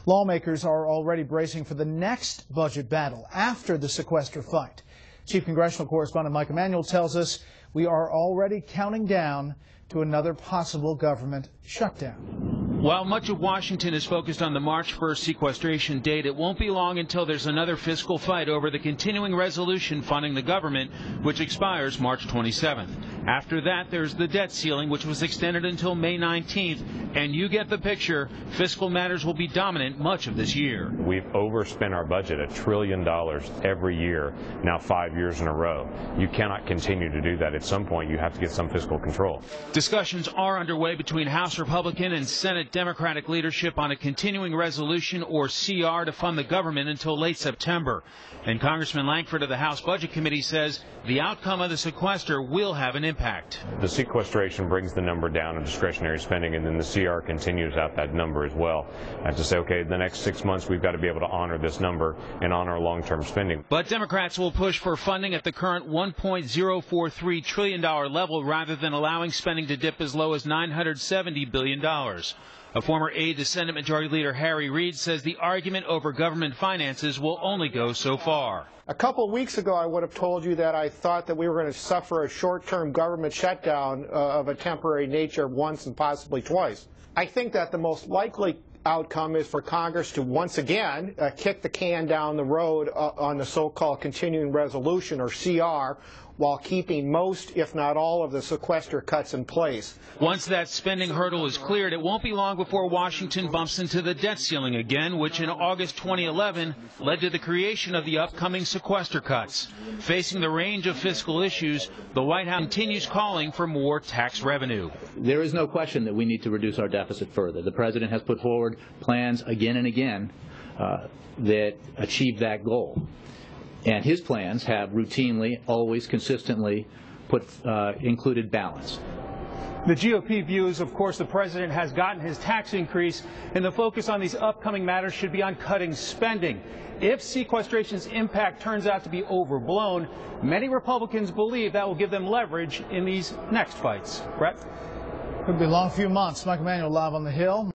Lawmakers are already bracing for the next budget battle after the sequester fight. Chief Congressional Correspondent Mike Emanuel tells us we are already counting down to another possible government shutdown. While much of Washington is focused on the March 1st sequestration date, it won't be long until there's another fiscal fight over the continuing resolution funding the government, which expires March 27th. After that, there's the debt ceiling, which was extended until May 19th, and you get the picture. Fiscal matters will be dominant much of this year. We've overspent our budget $1 trillion every year, now 5 years in a row. You cannot continue to do that. At some point, you have to get some fiscal control. Discussions are underway between House Republican and Senate Democratic leadership on a continuing resolution, or CR, to fund the government until late September. And Congressman Lankford of the House Budget Committee says the outcome of the sequester will have an impact. The sequestration brings the number down in discretionary spending, and then the CR continues out that number as well. I have to say, okay, the next 6 months we've got to be able to honor this number and honor long-term spending. But Democrats will push for funding at the current $1.043 trillion level rather than allowing spending to dip as low as $970 billion. A former aide to Senate Majority Leader Harry Reid says the argument over government finances will only go so far. A couple of weeks ago, I would have told you that I thought that we were going to suffer a short-term government shutdown of a temporary nature once and possibly twice. I think that the most likely outcome is for Congress to once again kick the can down the road on the so-called continuing resolution, or CR, while keeping most, if not all, of the sequester cuts in place. Once that spending hurdle is cleared, it won't be long before Washington bumps into the debt ceiling again, which in August 2011 led to the creation of the upcoming sequester cuts. Facing the range of fiscal issues, the White House continues calling for more tax revenue. There is no question that we need to reduce our deficit further. The President has put forward plans again and again that achieve that goal. And his plans have routinely, always consistently included balance. The GOP views, of course, the president has gotten his tax increase, and the focus on these upcoming matters should be on cutting spending. If sequestration's impact turns out to be overblown, many Republicans believe that will give them leverage in these next fights. Bret? Could be a long few months. Mike Emanuel live on the Hill.